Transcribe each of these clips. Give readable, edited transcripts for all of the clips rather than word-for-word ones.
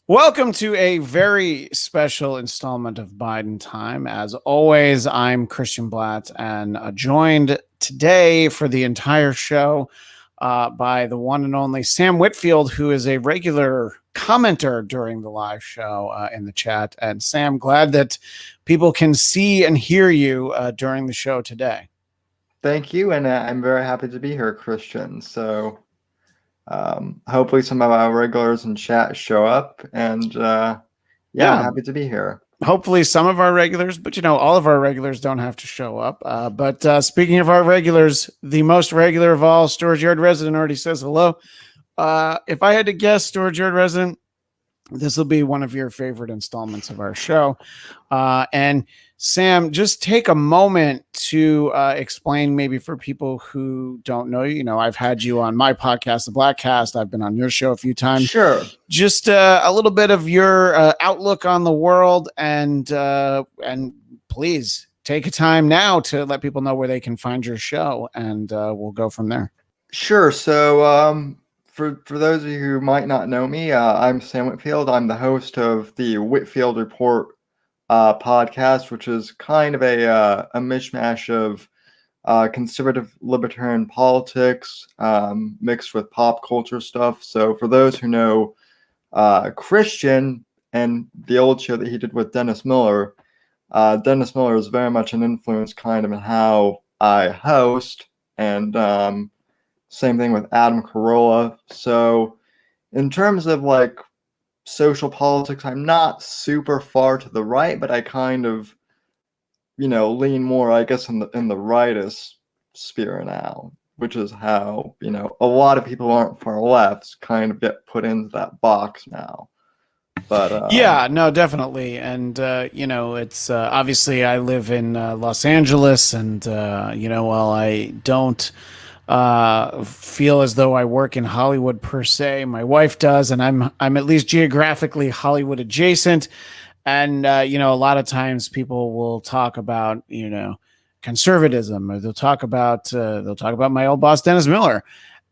Welcome to a very special installment of Biden Time. As always, I'm Christian Blatt and joined today for the entire show by the one and only Sam Whitfield, who is a regular commenter during the live show in the chat. And Sam, glad that people can see and hear you during the show today. Thank you, and I'm very happy to be here, Christian. So hopefully some of our regulars in chat show up, and happy to be here. Hopefully some of our regulars, but all of our regulars don't have to show up. But speaking of our regulars, the most regular of all, Storage Yard Resident already says hello. If I had to guess, Storage Yard Resident, this will be one of your favorite installments of our show. And Sam, just take a moment to explain, maybe for people who don't know you. I've had you on my podcast, The Blackcast. I've been on your show a few times. Sure. Just a little bit of your outlook on the world, and please take a time now to let people know where they can find your show, and we'll go from there. Sure. So for those of you who might not know me, I'm Sam Whitfield. I'm the host of the Whitfield Report podcast, which is kind of a mishmash of conservative libertarian politics mixed with pop culture stuff. So for those who know Christian and the old show that he did with Dennis Miller is very much an influence kind of in how I host, and same thing with Adam Carolla. So in terms of like social politics, I'm not super far to the right, but I kind of, lean more, I guess, in the rightist sphere now, which is how, a lot of people who aren't far left kind of get put into that box now. But yeah, no, definitely. And, it's obviously I live in Los Angeles, and, while I don't feel as though I work in Hollywood per se, my wife does, and I'm at least geographically Hollywood adjacent. And a lot of times people will talk about conservatism, or they'll talk about my old boss Dennis Miller,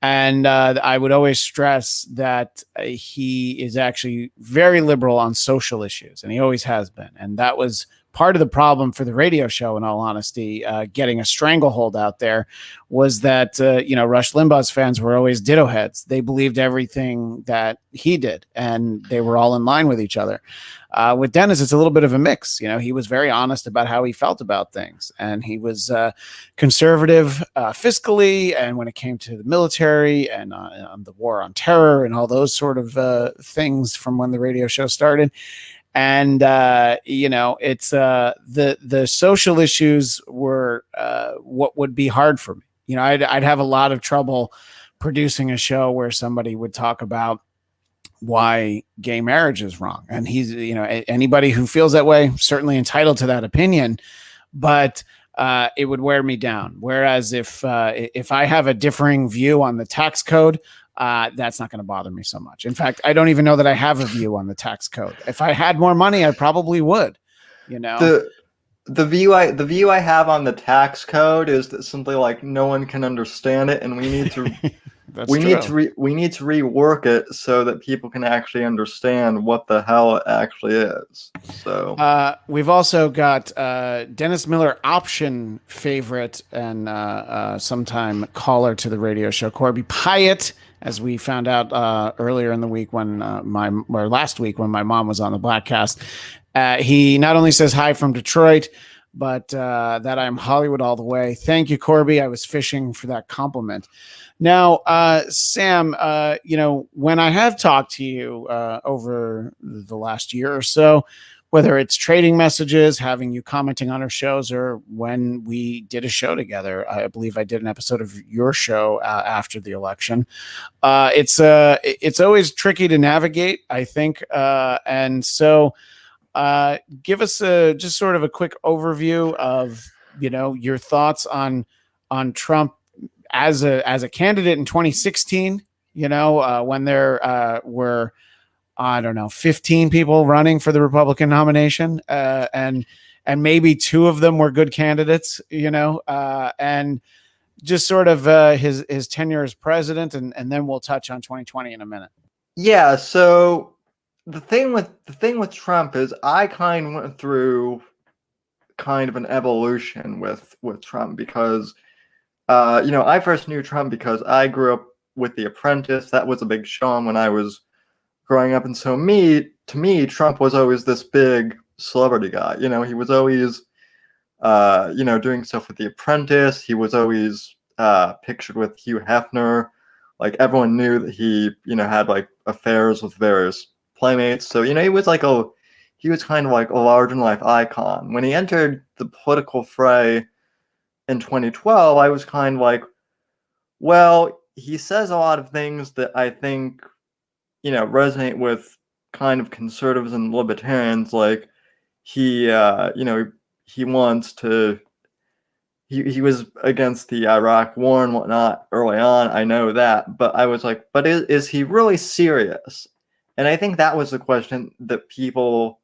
and I would always stress that he is actually very liberal on social issues, and he always has been. And that was part of the problem for the radio show, in all honesty, getting a stranglehold out there, was that, Rush Limbaugh's fans were always ditto heads. They believed everything that he did, and they were all in line with each other. With Dennis, it's a little bit of a mix. He was very honest about how he felt about things, and he was conservative fiscally, and when it came to the military and the war on terror and all those sort of things from when the radio show started. And, it's the social issues were what would be hard for me. I'd have a lot of trouble producing a show where somebody would talk about why gay marriage is wrong. And he's, anybody who feels that way, certainly entitled to that opinion, but it would wear me down. Whereas if I have a differing view on the tax code, that's not going to bother me so much. In fact, I don't even know that I have a view on the tax code. If I had more money, I probably would. The view I have on the tax code is that simply like no one can understand it, and we need to we need to rework it so that people can actually understand what the hell it actually is. So we've also got Dennis Miller option favorite and sometime caller to the radio show, Corby Pyatt, as we found out earlier in the week when last week when my mom was on the Blackcast. He not only says hi from Detroit, but that I'm Hollywood all the way. Thank you, Corby. I was fishing for that compliment. Now, Sam, when I have talked to you over the last year or so, whether it's trading messages, having you commenting on our shows, or when we did a show together, I believe I did an episode of your show after the election. It's always tricky to navigate, I think. And so give us just sort of a quick overview of, your thoughts on Trump as a candidate in 2016, when there were, I don't know, 15 people running for the Republican nomination, and maybe two of them were good candidates, and just sort of his tenure as president, and then we'll touch on 2020 in a minute. Yeah, so the thing with Trump is I kind of went through kind of an evolution with Trump because I first knew Trump because I grew up with The Apprentice. That was a big show on when I was growing up, and so to me, Trump was always this big celebrity guy. He was always doing stuff with The Apprentice. He was always pictured with Hugh Hefner. Like everyone knew that he, had like affairs with various playmates. So he was kind of like a large in life icon. When he entered the political fray in 2012, I was kind of like, well, he says a lot of things that I think, resonate with kind of conservatives and libertarians. Like he, he wants to he was against the Iraq war and whatnot early on. I know that, but I was like, but is he really serious? And I think that was the question that people,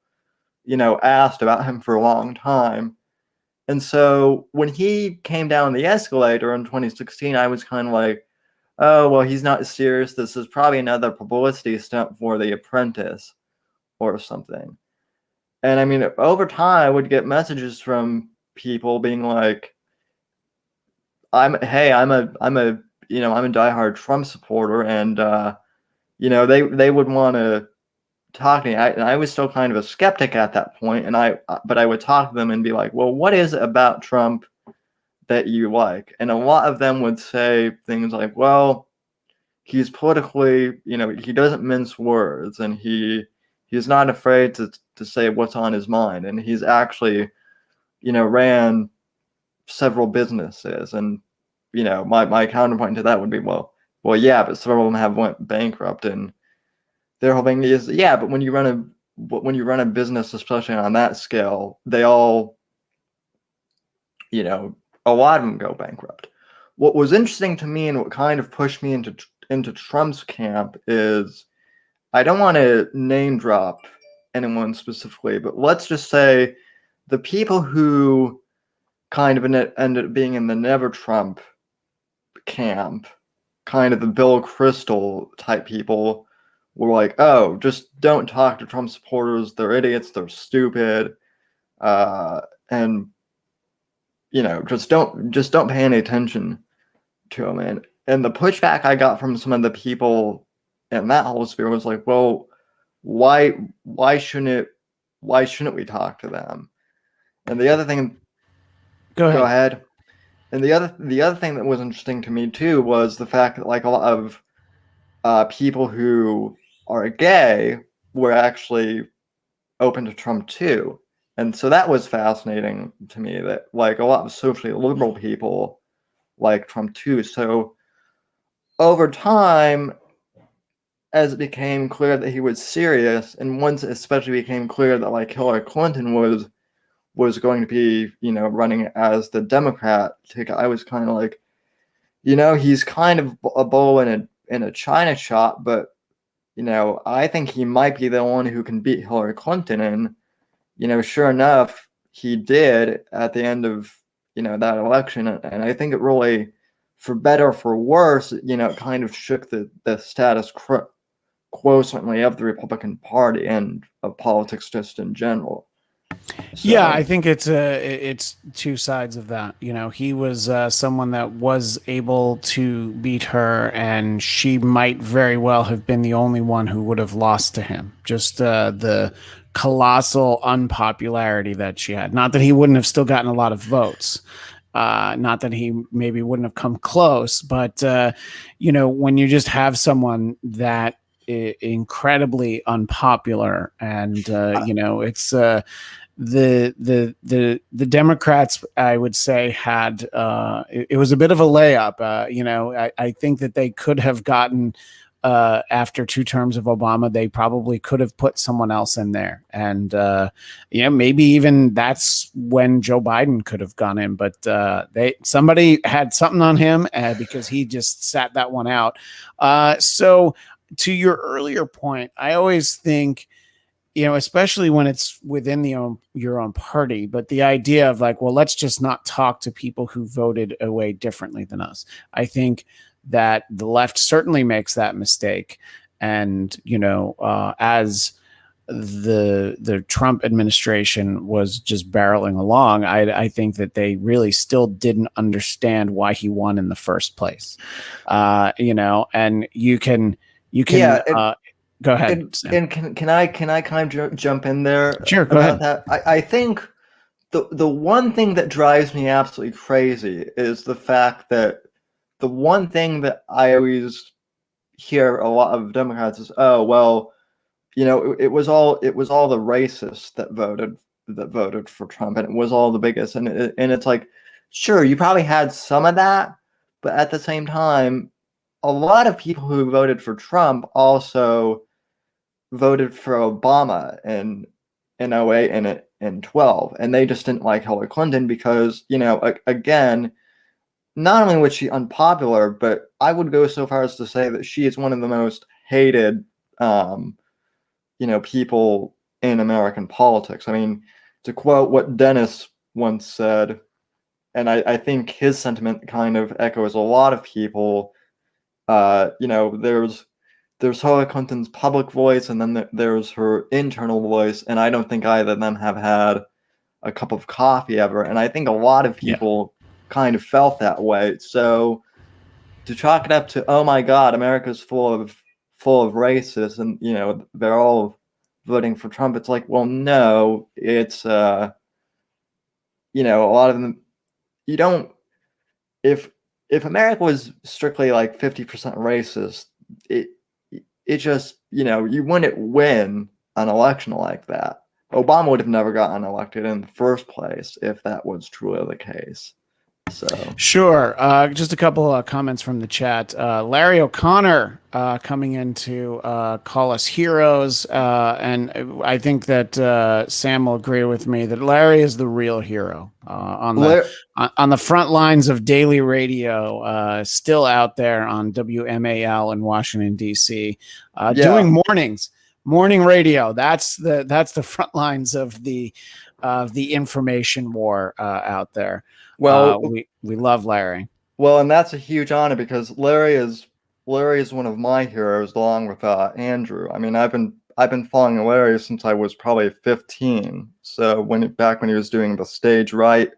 asked about him for a long time. And so when he came down the escalator in 2016, I was kind of like, oh, well, he's not serious. This is probably another publicity stunt for The Apprentice or something. And I mean, over time, I would get messages from people being like, I'm a diehard Trump supporter, and they would want to talk to me. And I was still kind of a skeptic at that point, but I would talk to them and be like, well, what is it about Trump that you like? And a lot of them would say things like, well, he's politically, he doesn't mince words, and he's not afraid to say what's on his mind, and he's actually, ran several businesses. And my counterpoint to that would be, well, yeah, but several of them have went bankrupt, and their whole thing is, yeah, but when you run a business, especially on that scale, they all, a lot of them go bankrupt. What was interesting to me and what kind of pushed me into Trump's camp is, I don't want to name drop anyone specifically, but let's just say the people who kind of ended up being in the Never Trump camp, kind of the Bill Kristol type people, were like, oh, just don't talk to Trump supporters. They're idiots. They're stupid. And just don't pay any attention to them. And the pushback I got from some of the people in that whole sphere was like, well, why shouldn't we talk to them? And the other thing, Go go ahead. ahead. And the other thing that was interesting to me too was the fact that like a lot of people who are gay were actually open to Trump too. And so that was fascinating to me, that like a lot of socially liberal people like Trump too. So over time, as it became clear that he was serious, and once it especially became clear that like Hillary Clinton was going to be, running as the Democrat ticket, I was kind of like, he's kind of a bull in a china shop, but I think he might be the one who can beat Hillary Clinton. And sure enough, he did at the end of that election. And I think it really, for better or for worse, it kind of shook the status quo, certainly of the Republican Party and of politics just in general. Yeah, So I think it's two sides of that. He was someone that was able to beat her, and she might very well have been the only one who would have lost to him. Just the colossal unpopularity that she had. Not that he wouldn't have still gotten a lot of votes. Not that he maybe wouldn't have come close, but when you just have someone that incredibly unpopular, and it's the Democrats, I would say, had it was a bit of a layup. I think that they could have gotten after 2 terms of Obama, they probably could have put someone else in there, and maybe even that's when Joe Biden could have gone in. But somebody had something on him because he just sat that one out. So to your earlier point, I always think, especially when it's within your own party, but the idea of like, well, let's just not talk to people who voted away differently than us. I think that the left certainly makes that mistake. And, as the Trump administration was just barreling along, I think that they really still didn't understand why he won in the first place. And you can Yeah, and go ahead, and Sam. and can I kind of jump in there Sure, go about ahead. that? I think the one thing that drives me absolutely crazy is the fact that the one thing that I always hear a lot of Democrats is, oh well, it was all the racists that voted for Trump, and it was all the biggest, and it's like, sure, you probably had some of that, but at the same time, a lot of people who voted for Trump also voted for Obama in 08 and in 12, and they just didn't like Hillary Clinton because, again, not only was she unpopular, but I would go so far as to say that she is one of the most hated people in American politics. I mean, to quote what Dennis once said, and I think his sentiment kind of echoes a lot of people. There's Hillary Clinton's public voice, and then there's her internal voice, and I don't think either of them have had a cup of coffee ever. And I think a lot of Yeah. people kind of felt that way. So to chalk it up to, oh my God, America's full of racists, and they're all voting for Trump. It's like, well, no, it's a lot of them. You don't if America was strictly like 50% racist, it it just you wouldn't win an election like that. Obama would have never gotten elected in the first place if that was truly the case. So Sure. Just a couple comments from the chat. Larry O'Connor coming in to call us heroes. And I think that Sam will agree with me that Larry is the real hero on the front lines of daily radio, still out there on WMAL in Washington, D.C., yeah, doing morning radio. That's the front lines of the information war out there. well, We love Larry. and that's a huge honor because Larry is one of my heroes along with Andrew. I mean, I've been following Larry since I was probably 15. So back when he was doing the Stage Right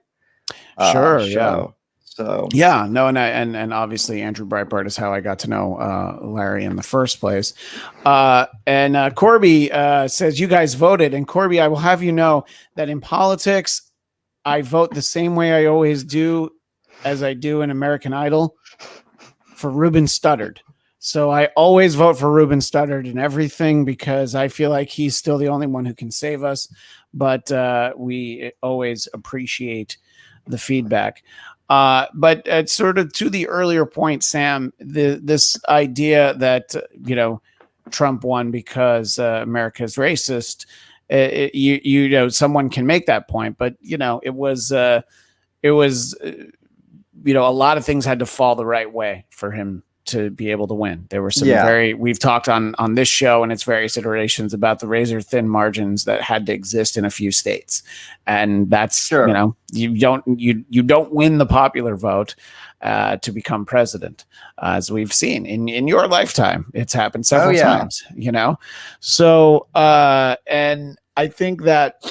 Sure, yeah. show. So Yeah, no, and obviously Andrew Breitbart is how I got to know Larry in the first place. And Corby says you guys voted, and Corby, I will have you know that in politics, I vote the same way I always do, as I do in American Idol, for Ruben Studdard. So I always vote for Ruben Studdard in everything because I feel like he's still the only one who can save us. But we always appreciate the feedback. But sort of to the earlier point, Sam, this idea that Trump won because America is racist. Someone can make that point, but it was a lot of things had to fall the right way for him to be able to win. There were some yeah, we've talked on this show and its various iterations about the razor thin margins that had to exist in a few states. And that's, sure. you don't win the popular vote to become president, as we've seen in your lifetime. It's happened Oh several yeah, times, So, and I think that,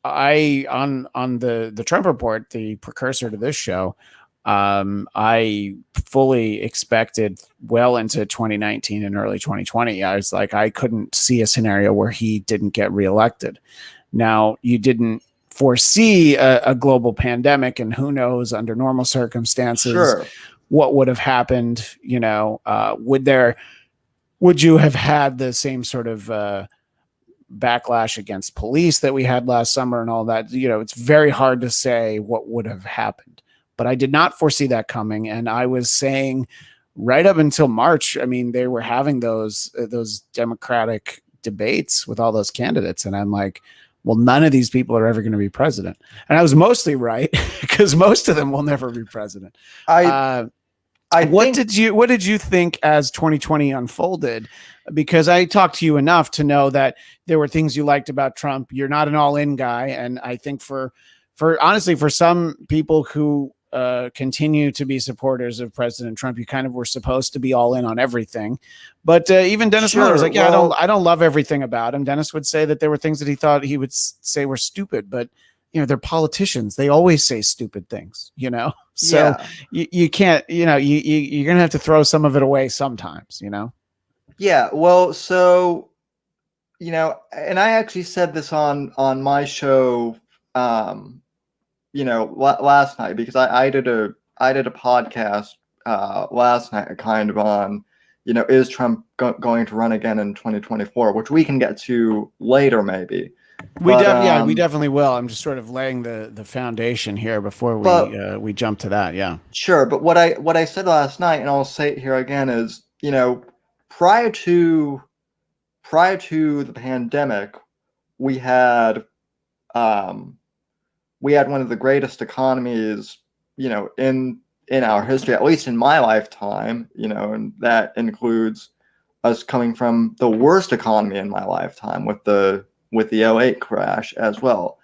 I on the Trump Report, the precursor to this show, I fully expected well into 2019 and early 2020. I was like, I couldn't see a scenario where he didn't get reelected. Now, you didn't foresee a global pandemic, and who knows under normal circumstances sure. what would have happened. Would you have had the same sort of backlash against police that we had last summer and all that? It's very hard to say what would have happened, but I did not foresee that coming. And I was saying right up until March, I mean, they were having those Democratic debates with all those candidates. And I'm like, well, none of these people are ever going to be president. And I was mostly right because most of them will never be president. I I What think did you think as 2020 unfolded? Because I talked to you enough to know that there were things you liked about Trump. You're not an all-in guy, and I think for honestly, for some people who continue to be supporters of President Trump. You kind of were supposed to be all in on everything, but even Dennis Miller was Sure. like, "Yeah, Well, I don't love everything about him." Dennis would say that there were things that he thought he would say were stupid, but they're politicians. They always say stupid things, So yeah. you can't, you're gonna have to throw some of it away sometimes. Yeah. Well, so and I actually said this on my show, um, last night because I did a podcast last night, kind of on, is Trump going to run again in 2024, which we can get to later maybe. But Yeah, we definitely will. I'm just sort of laying the foundation here before but we jump to that. Yeah. sure. But what I said last night, and I'll say it here again, is prior to prior to the pandemic, we had um, we had one of the greatest economies, in our history, at least in my lifetime, and that includes us coming from the worst economy in my lifetime with the '08 crash as well.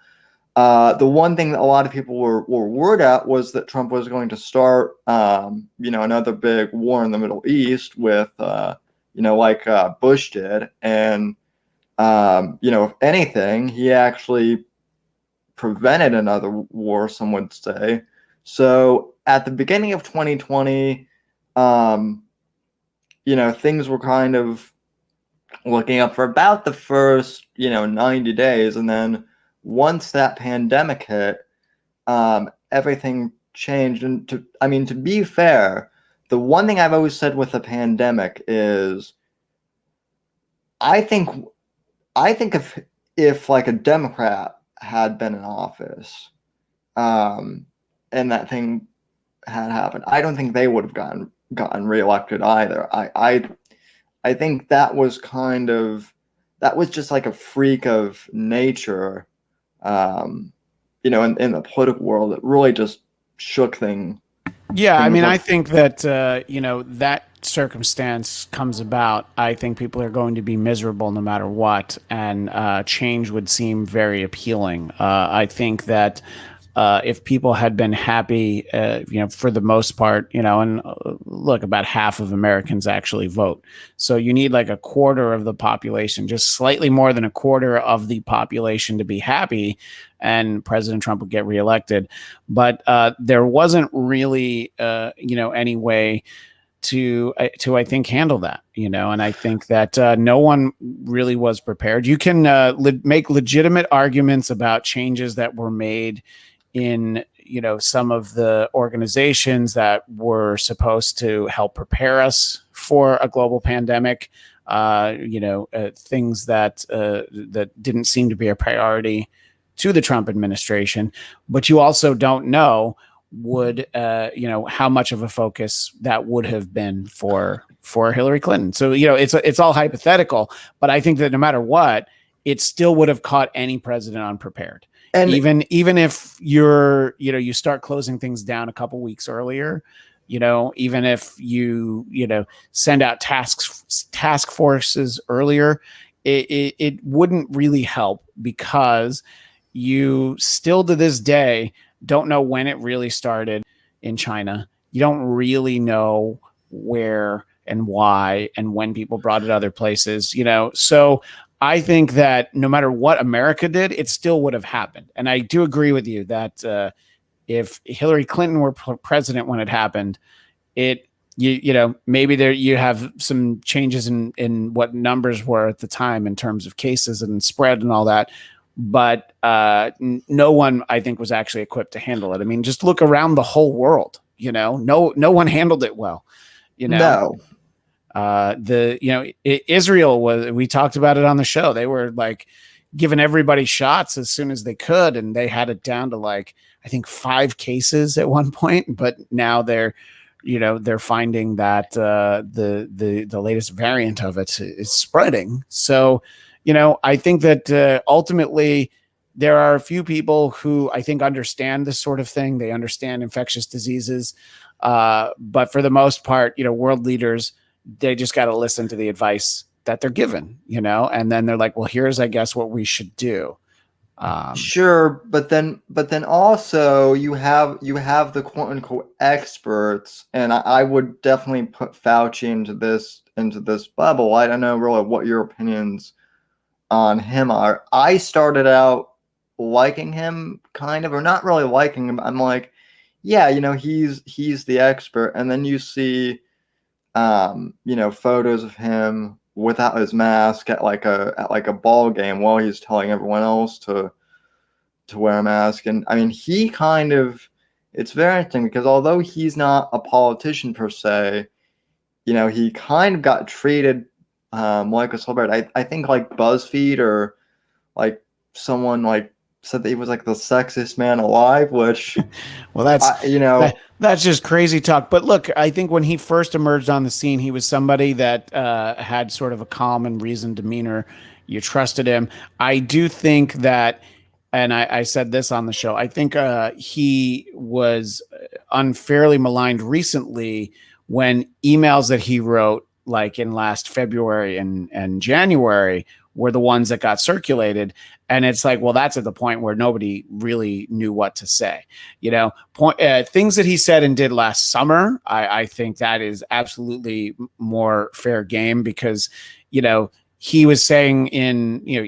The one thing that a lot of people were worried at was that Trump was going to start, another big war in the Middle East with, like Bush did, and if anything, he actually prevented another war, some would say. So at the beginning of 2020, um, things were kind of looking up for about the first, 90 days. And then once that pandemic hit, everything changed. And to be fair, the one thing I've always said with the pandemic is I think if like a Democrat had been in office, um, and that thing had happened, I don't think they would have gotten reelected either. I think that was just like a freak of nature, in the political world. It really just shook Yeah, I things mean, I up. think that that circumstance comes about. I think people are going to be miserable no matter what, and change would seem very appealing. I think that if people had been happy, for the most part, and look, about half of Americans actually vote. So you need like a quarter of the population, just slightly more than a quarter of the population to be happy, and President Trump would get reelected. But there wasn't really, any way to I think handle that, and I think that no one really was prepared. You can make legitimate arguments about changes that were made in some of the organizations that were supposed to help prepare us for a global pandemic. Things that didn't seem to be a priority to the Trump administration, but you also don't know would how much of a focus that would have been for Hillary Clinton. So it's all hypothetical, but I think that no matter what, it still would have caught any president unprepared. And Even if you start closing things down a couple weeks earlier, even if you send out task forces earlier, it wouldn't really help, because you still to this day don't know when it really started in China. You don't really know where and why and when people brought it other places, So I think that no matter what America did, it still would have happened. And I do agree with you that if Hillary Clinton were president when it happened, maybe there you have some changes in what numbers were at the time in terms of cases and spread and all that, but no one, I think, was actually equipped to handle it. I mean, just look around the whole world. No one handled it well. You know, no, Israel was. We talked about it on the show. They were like giving everybody shots as soon as they could, and they had it down to like I think 5 cases at one point. But now they're finding that the latest variant of it is spreading. So, I think that ultimately there are a few people who I think understand this sort of thing. They understand infectious diseases, but for the most part, world leaders, they just got to listen to the advice that they're given, and then they're like, well, here's, I guess, what we should do. Sure, but then also you have the quote unquote experts, and I would definitely put Fauci into this bubble. I don't know really what your opinions on him are. I started out liking him kind of, or not really liking him. I'm like, yeah, he's the expert, and then you see photos of him without his mask at like a ball game while he's telling everyone else to wear a mask. And I mean, it's very interesting because although he's not a politician per se, he kind of got treated like a celebrity. I think like BuzzFeed or like someone like said that he was like the sexiest man alive, which Well, that's I, you know, that's just crazy talk. But look, I think when he first emerged on the scene, he was somebody that had sort of a calm and reasoned demeanor. You trusted him. I do think that, and I said this on the show. I think he was unfairly maligned recently when emails that he wrote, like in last February and January, were the ones that got circulated. And it's like, well, that's at the point where nobody really knew what to say. Things that he said and did last summer, I think that is absolutely more fair game because, you know, he was saying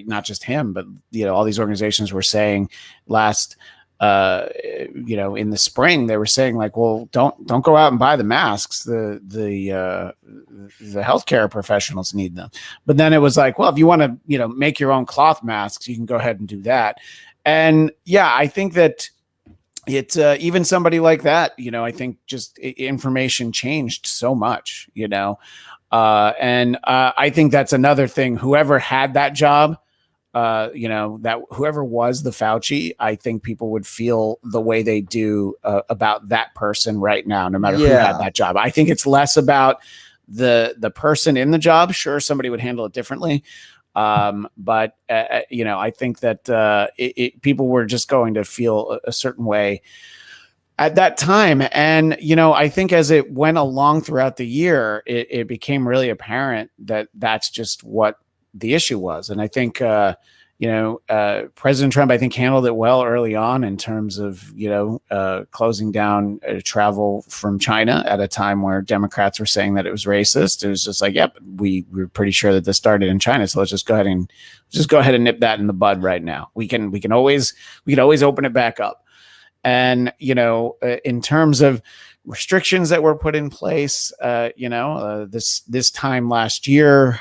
not just him, but, all these organizations were saying last, in the spring, they were saying like, well, don't go out and buy the masks. The healthcare professionals need them. But then it was like, well, if you want to, make your own cloth masks, you can go ahead and do that. And yeah, I think that it's even somebody like that, I think just information changed so much, and I think that's another thing. Whoever had that job, that whoever was the Fauci, I think people would feel the way they do about that person right now, no matter who had yeah, that job. I think it's less about the person in the job. Sure, somebody would handle it differently. But I think that people were just going to feel a certain way at that time. And, I think as it went along throughout the year, it became really apparent that that's just what the issue was. And I think, President Trump, I think, handled it well early on in terms of, closing down travel from China at a time where Democrats were saying that it was racist. It was just like, yep, we're pretty sure that this started in China. So let's just go ahead and nip that in the bud right now. We can always open it back up. And, in terms of restrictions that were put in place, this time last year,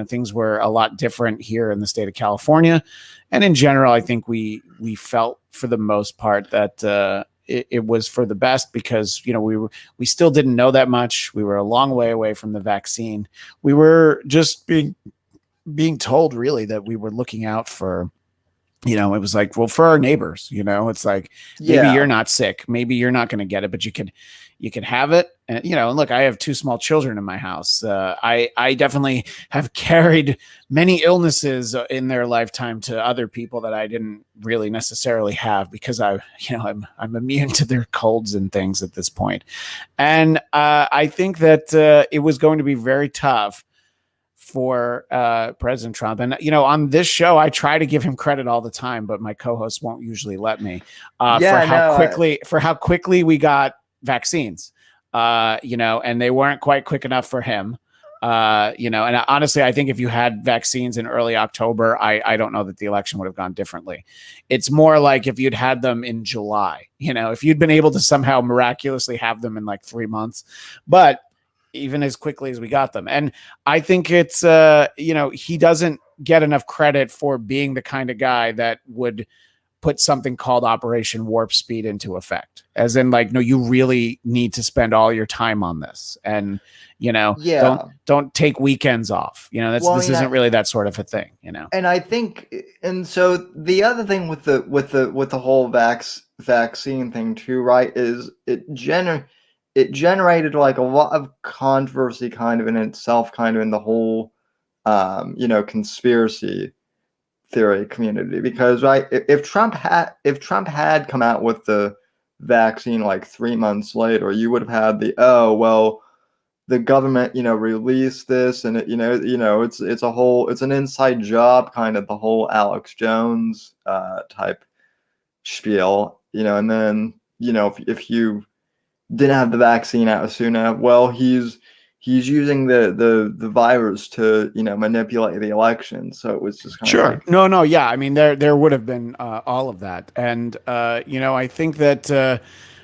things were a lot different here in the state of California. And in general, I think we felt for the most part that it was for the best because, we still didn't know that much. We were a long way away from the vaccine. We were just being told really that we were looking out for, it was like, well, for our neighbors, it's like, maybe yeah, you're not sick, maybe you're not going to get it, but you can have it. And, and look, I have two small children in my house. I definitely have carried many illnesses in their lifetime to other people that I didn't really necessarily have because I'm immune to their colds and things at this point. And I think that it was going to be very tough for President Trump. And, on this show, I try to give him credit all the time, but my co-hosts won't usually let me for yeah. how No, quickly we got vaccines, and they weren't quite quick enough for him. And honestly, I think if you had vaccines in early October, I don't know that the election would have gone differently. It's more like if you'd had them in July, if you'd been able to somehow miraculously have them in like 3 months, but even as quickly as we got them. And I think it's, he doesn't get enough credit for being the kind of guy that would put something called Operation Warp Speed into effect. As in, like, no, you really need to spend all your time on this. And, yeah. don't take weekends off. Well, I This mean, isn't really that sort of a thing. and I think, and so the other thing with the whole vaccine thing too, right, is it generated like a lot of controversy kind of in itself, kind of in the whole conspiracy theory community, because right, if Trump had come out with the vaccine like 3 months later, you would have had the, oh well, the government, released this, and it's an inside job, kind of the whole Alex Jones type spiel, and then if you didn't have the vaccine out soon enough, well, he's using the virus to manipulate the election. So it was just kind of Sure. like No, no, yeah. I mean, there would have been all of that, and I think that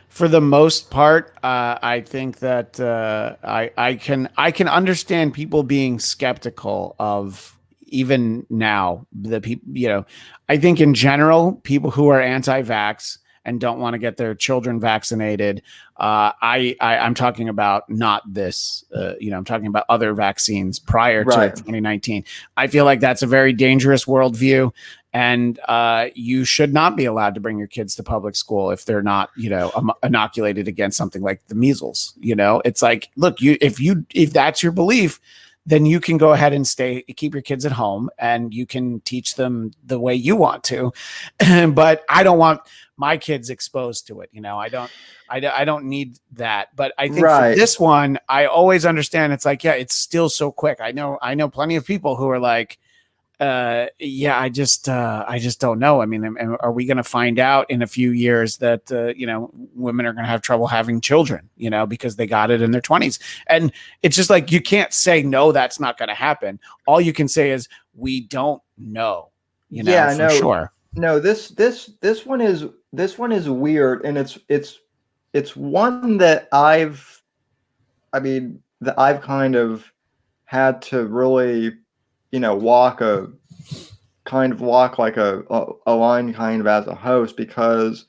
for the most part, I think that I can understand people being skeptical of even now the people. I think in general, people who are anti-vax and don't want to get their children vaccinated. I'm talking about not this. I'm talking about other vaccines prior to right, 2019. I feel like that's a very dangerous worldview, and you should not be allowed to bring your kids to public school if they're not, inoculated against something like the measles. It's like, look, if that's your belief, then you can go ahead and keep your kids at home, and you can teach them the way you want to. But I don't want my kids exposed to it. I don't need that. But I think for right. this one, I always understand. It's like, yeah, it's still so quick. I know plenty of people who are like, yeah, I just don't know. I mean, are we going to find out in a few years that women are going to have trouble having children, because they got it in their 20s? And it's just like, you can't say no, that's not going to happen. All you can say is we don't know, Yeah, for no, sure. no. This one is weird, and it's one that I've kind of had to really, walk like a line, kind of, as a host, because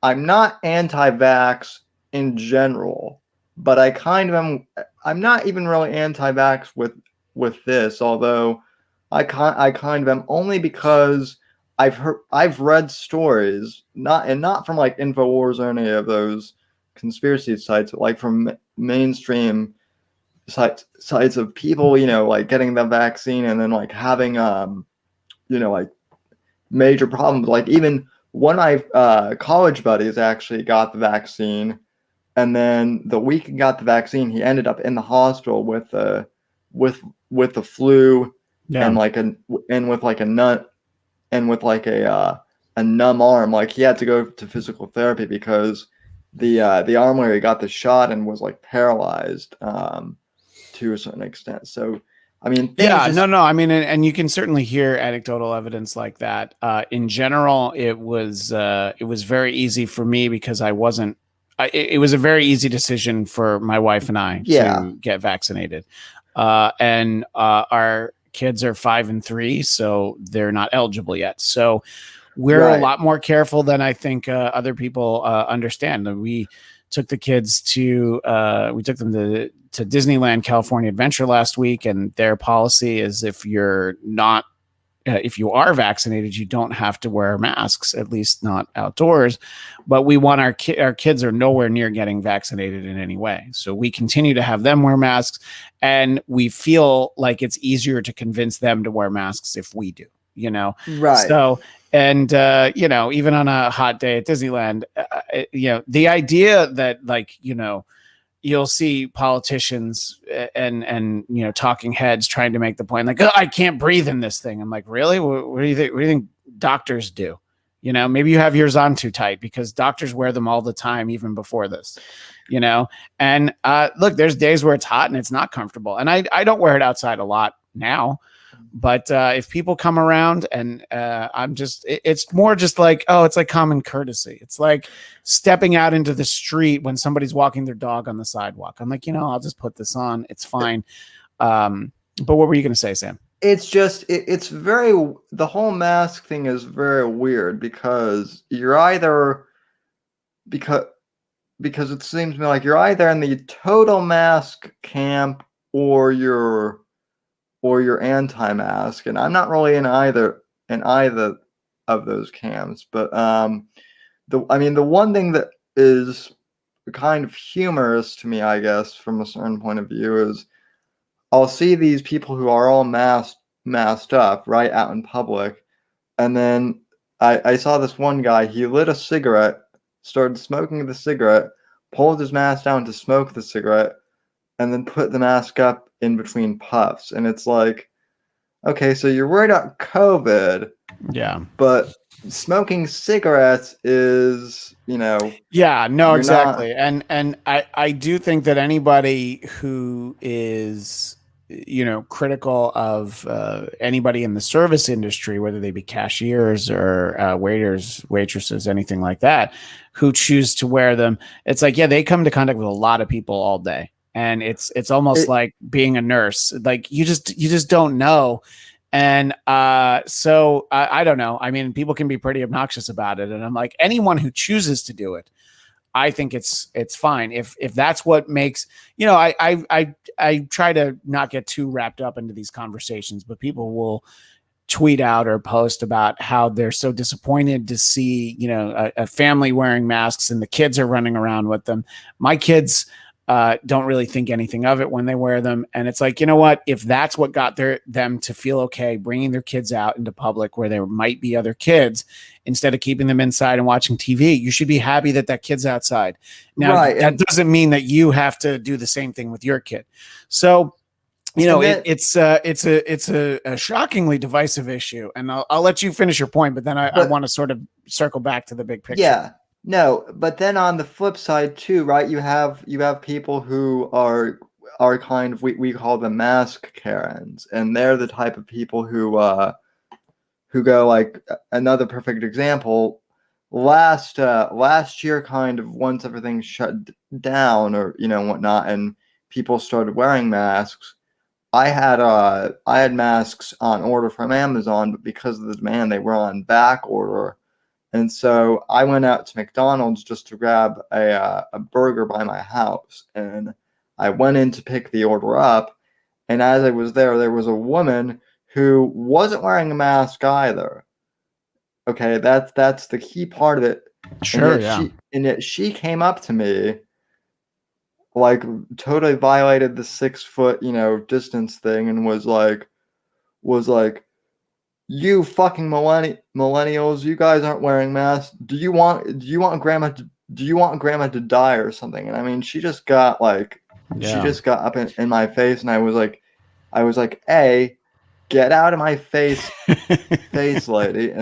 I'm not anti-vax in general, but I kind of am. I'm not even really anti-vax with this, although I kind of am, only because I've read stories, not from like Infowars or any of those conspiracy sites, but like from mainstream sites of people, like getting the vaccine and then like having like major problems. Like, even one of my college buddies actually got the vaccine, and then the week he got the vaccine, he ended up in the hospital with with the flu, Yeah. and like a and with like a nut and with like a numb arm. Like, he had to go to physical therapy because the arm where he got the shot and was like paralyzed, to a certain extent. So I mean, things Yeah, no, just no. I mean, and you can certainly hear anecdotal evidence like that. In general, it was very easy for me because I wasn't. It was a very easy decision for my wife and I yeah, to get vaccinated, and our kids are 5 and 3, so they're not eligible yet. So we're a right, lot more careful than I think other people understand. We took them to Disneyland California Adventure last week, and their policy is if you are vaccinated, you don't have to wear masks, at least not outdoors. But we want our kids are nowhere near getting vaccinated in any way, so we continue to have them wear masks, and we feel like it's easier to convince them to wear masks if we do. right, So, and even on a hot day at Disneyland, the idea that, like, you'll see politicians and talking heads trying to make the point like, oh, I can't breathe in this thing. I'm like, really? What do you think? What do you think doctors do? Maybe you have yours on too tight, because doctors wear them all the time, even before this. you know and look, there's days where it's hot and it's not comfortable, and I don't wear it outside a lot now. But if people come around, and it's more just like, oh, it's like common courtesy. It's like stepping out into the street when somebody's walking their dog on the sidewalk. I'm like, I'll just put this on. It's fine. But what were you going to say, Sam? it's just it's very, the whole mask thing is very weird, because you're either, because it seems to me like you're either in the total mask camp, or you're anti-mask, and I'm not really in either of those camps. But the one thing that is kind of humorous to me, I guess, from a certain point of view, is I'll see these people who are all masked up right out in public, and then I saw this one guy. He lit a cigarette, started smoking the cigarette, pulled his mask down to smoke the cigarette, and then put the mask up in between puffs. And it's like, okay, so you're worried about COVID, Yeah. but smoking cigarettes is, Yeah, no, you're not. exactly. And I do think that anybody who is, critical of anybody in the service industry, whether they be cashiers or waiters, waitresses, anything like that, who choose to wear them, it's like, yeah, they come into contact with a lot of people all day. And it's almost It, like being a nurse. Like you just don't know. And so I don't know. I mean, people can be pretty obnoxious about it. And I'm like, anyone who chooses to do it, I think it's fine. If that's what makes, I try to not get too wrapped up into these conversations, but people will tweet out or post about how they're so disappointed to see, a family wearing masks and the kids are running around with them. My kids don't really think anything of it when they wear them. And it's like, you know what? If that's what got them to feel okay bringing their kids out into public where there might be other kids, instead of keeping them inside and watching TV, you should be happy that that kid's outside. Now, right. that And, doesn't mean that you have to do the same thing with your kid. So, and then, it's a shockingly divisive issue, and I'll let you finish your point, but then I but want to sort of circle back to the big picture. yeah, no, but then on the flip side too, right? You have people who are kind of, we call them mask Karens, and they're the type of people who go like, another perfect example. Last year, kind of, once everything shut down, or whatnot, and people started wearing masks. I had masks on order from Amazon, but because of the demand, they were on back order. And so I went out to McDonald's just to grab a burger by my house. And I went in to pick the order up. And as I was there was a woman who wasn't wearing a mask either. Okay, that's the key part of it. And Sure, yet yeah. she came up to me, like, totally violated the 6 foot, distance thing, and was like, you fucking millennials, you guys aren't wearing masks. Do you want grandma to die or something? And I mean, she Yeah. just got up in my face, and I was like, A, get out of my face, lady,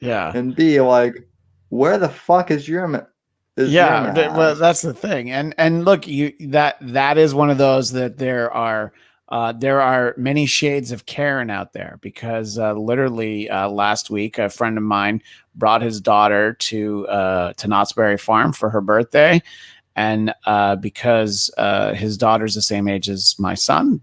Yeah. and B, like, where the fuck is your Well, mask? that's the thing. And look, that is one of those that there are many shades of Karen out there, because literally last week a friend of mine brought his daughter to Knott's Berry Farm for her birthday, and because his daughter's the same age as my son,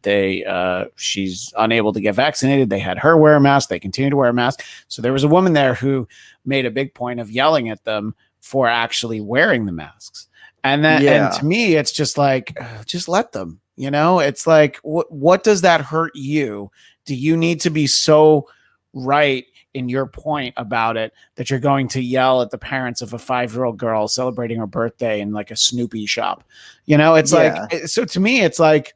she's unable to get vaccinated. They had her wear a mask. They continue to wear a mask. So there was a woman there who made a big point of yelling at them for actually wearing the masks. And to Yeah. me, it's just like, just let them. It's like, what does that hurt you? Do you need to be so right in your point about it that you're going to yell at the parents of a 5-year-old girl celebrating her birthday in like a Snoopy shop? It's like, Yeah. so to me, it's like,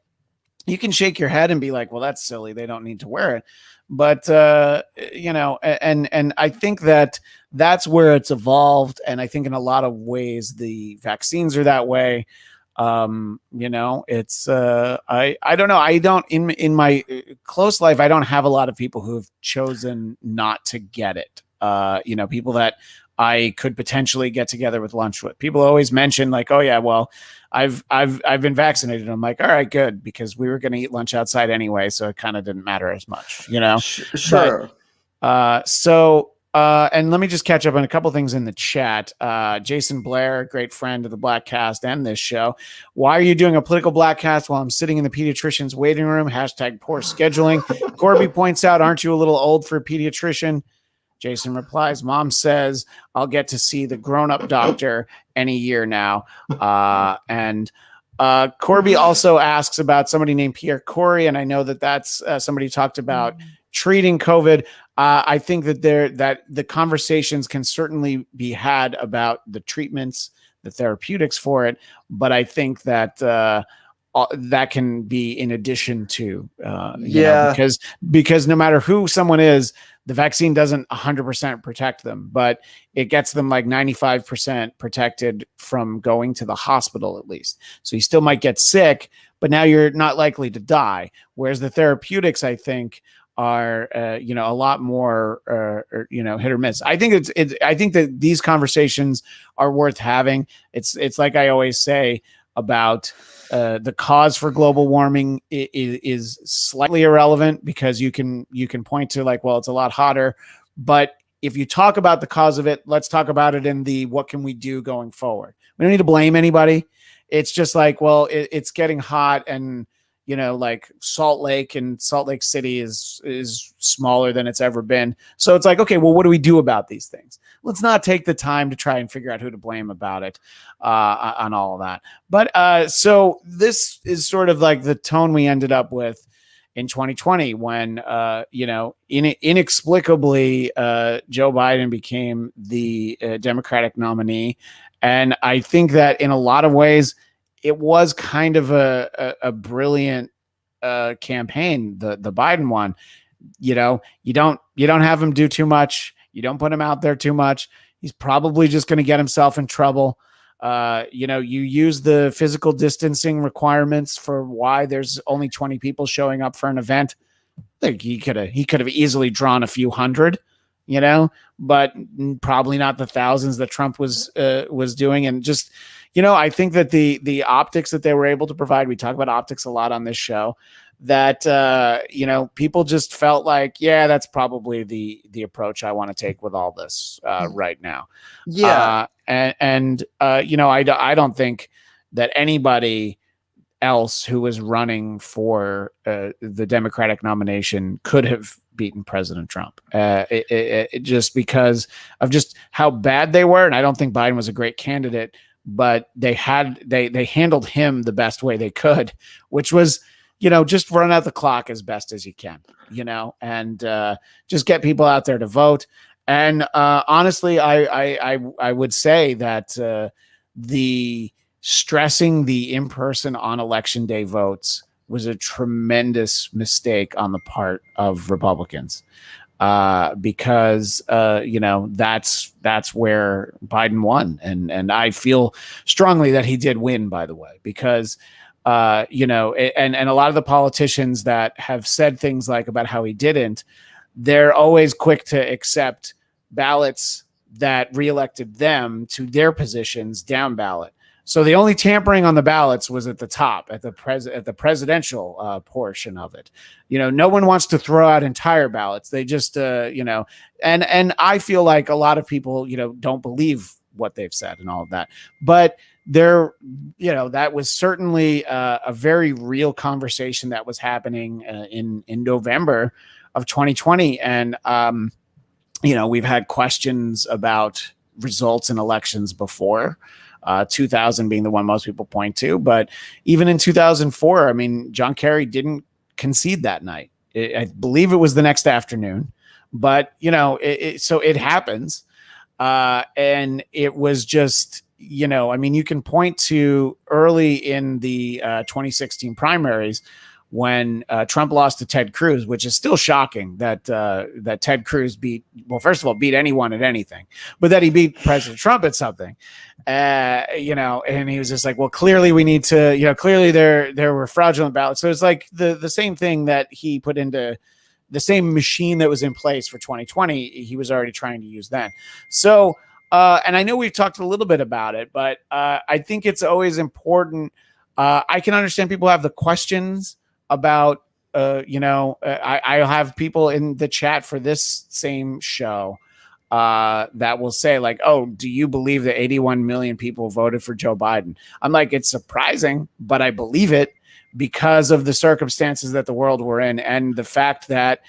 you can shake your head and be like, well, that's silly. They don't need to wear it. But, and I think that that's where it's evolved. And I think in a lot of ways, the vaccines are that way. It's, I don't know. I don't, in my close life, I don't have a lot of people who've chosen not to get it. People that I could potentially get together with lunch with. People always mention like, oh yeah, well, I've been vaccinated. I'm like, all right, good, because we were going to eat lunch outside anyway, so it kind of didn't matter as much. But Sure. and let me just catch up on a couple things in the chat. Jason Blair, great friend of the Blackcast and this show. Why are you doing a political Blackcast while I'm sitting in the pediatrician's waiting room? # poor scheduling. Corby points out, aren't you a little old for a pediatrician? Jason replies, Mom says I'll get to see the grown-up doctor any year now. And Corby also asks about somebody named Pierre Corey, and I know that that's somebody who talked about treating COVID. I think that the conversations can certainly be had about the treatments, the therapeutics for it, but I think that that can be in addition to, Yeah. because no matter who someone is, the vaccine doesn't 100% protect them, but it gets them like 95% protected from going to the hospital at least. So you still might get sick, but now you're not likely to die. Whereas the therapeutics, I think, are a lot more hit or miss. I think I think that these conversations are worth having. It's like I always say about the cause for global warming is slightly irrelevant because you can point to like, well, it's a lot hotter, but if you talk about the cause of it, let's talk about it in the what can we do going forward. We don't need to blame anybody. It's just like, well, it's getting hot, and like Salt Lake City is smaller than it's ever been. So it's like, okay, well, what do we do about these things? Let's not take the time to try and figure out who to blame about it, on all of that. But so this is sort of like the tone we ended up with in 2020 when inexplicably Joe Biden became the Democratic nominee. And I think that in a lot of ways it was kind of a brilliant campaign, the Biden one. You don't have him do too much. You don't put him out there too much. He's probably just going to get himself in trouble. You use the physical distancing requirements for why there's only 20 people showing up for an event. I think he could have easily drawn a few hundred, but probably not the thousands that Trump was doing. And just, I think that the optics that they were able to provide, we talk about optics a lot on this show, that people just felt like, yeah, that's probably the approach I want to take with all this right now. Yeah. I don't think that anybody else who was running for the Democratic nomination could have beaten President Trump, just because of just how bad they were. And I don't think Biden was a great candidate, but they handled him the best way they could, which was, just run out the clock as best as you can, and just get people out there to vote. And honestly, I would say that the stressing the in-person on election day votes was a tremendous mistake on the part of Republicans, because that's where Biden won, and I feel strongly that he did win, by the way, because and a lot of the politicians that have said things like about how he didn't, they're always quick to accept ballots that reelected them to their positions down ballot. So the only tampering on the ballots was at the top, at the presidential portion of it. No one wants to throw out entire ballots. They just, and I feel like a lot of people, don't believe what they've said and all of that. But that was certainly a very real conversation that was happening in November of 2020. And, we've had questions about results in elections before. 2000 being the one most people point to. But even in 2004, I mean, John Kerry didn't concede that night. I believe it was the next afternoon. But, so it happens. And it was just, you can point to early in the 2016 primaries when Trump lost to Ted Cruz, which is still shocking that Ted Cruz first of all, beat anyone at anything, but that he beat President Trump at something. And he was just like, well, clearly we need to, clearly there were fraudulent ballots. So it's like the same thing that he put into the same machine that was in place for 2020. He was already trying to use then. So, and I know we've talked a little bit about it, but I think it's always important. I can understand people have the questions about, I'll have people in the chat for this same show that will say like, oh, do you believe that 81 million people voted for Joe Biden? I'm like, it's surprising, but I believe it because of the circumstances that the world we're in and the fact that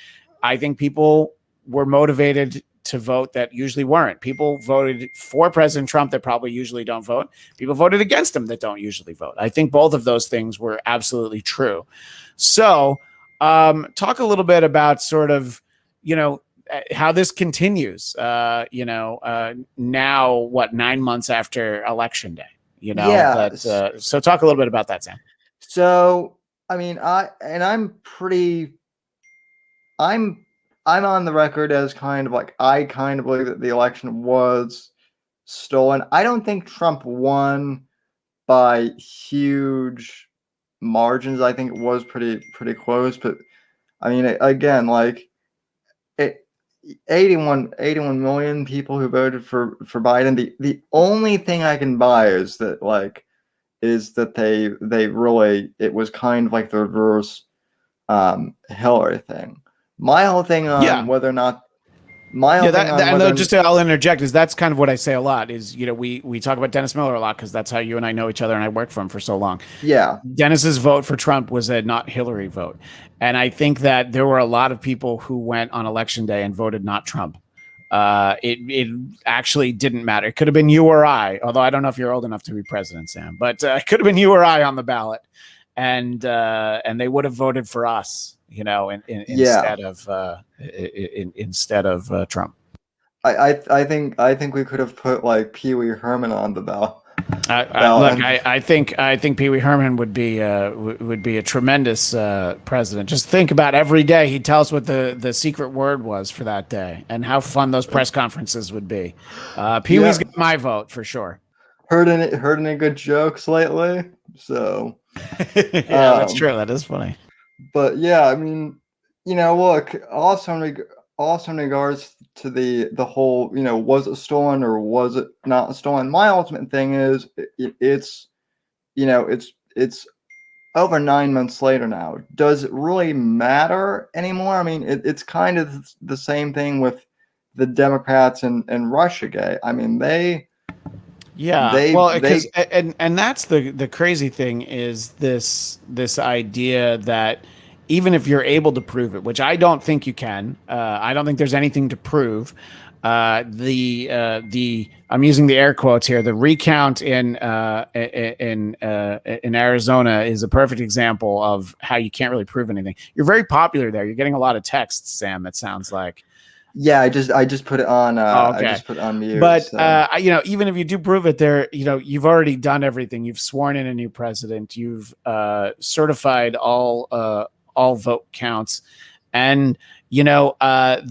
I think people were motivated to vote that usually weren't. People voted for President Trump that probably usually don't vote. People voted against him that don't usually vote. I think both of those things were absolutely true. So talk a little bit about sort of, how this continues, now, 9 months after Election Day, Yeah. so talk a little bit about that, Sam. So I mean, I'm pretty. I'm I'm on the record as kind of like I kind of believe that the election was stolen. I don't think Trump won by huge margins. I think it was pretty close, but I mean, again, like it, 81 million people who voted for Biden. The only thing I can buy is that they really it was kind of like the reverse Hillary thing. My whole thing Yeah. on whether or not my whole Yeah, thing on and whether just I'll interject is that's kind of what I say a lot is, we talk about Dennis Miller a lot because that's how you and I know each other and I worked for him for so long. yeah Dennis's vote for Trump was a not Hillary vote. And I think that there were a lot of people who went on election day and voted not Trump. It actually didn't matter. It could have been you or I, although I don't know if you're old enough to be president, Sam, but it could have been you or I on the ballot. And they would have voted for us, yeah instead of Trump. I think we could have put like Pee Wee Herman on the Look, ballot. I think Pee Wee Herman would be a tremendous president. Just think about every day he'd tell us what the secret word was for that day, and how fun those press conferences would be. Pee Wee's Yeah, got my vote for sure. heard any good jokes lately? So, Yeah, that's um, true. That is funny. but yeah, I mean, look, also in regards to the whole, was it stolen or was it not stolen? My ultimate thing is it's, it's over 9 months later now. Does it really matter anymore? I mean, it's kind of the same thing with the Democrats and Russiagate. I mean, Yeah, well, because they and that's the crazy thing is this idea that even if you're able to prove it, which I don't think you can, I don't think there's anything to prove. The I'm using the air quotes here. The recount in Arizona is a perfect example of how you can't really prove anything. You're very popular there. You're getting a lot of texts, Sam. It sounds like. yeah, I just put it on Oh, I okay. just put it on mute. But So even if you do prove it, there, you've already done everything. You've sworn in a new president. You've certified all vote counts, and there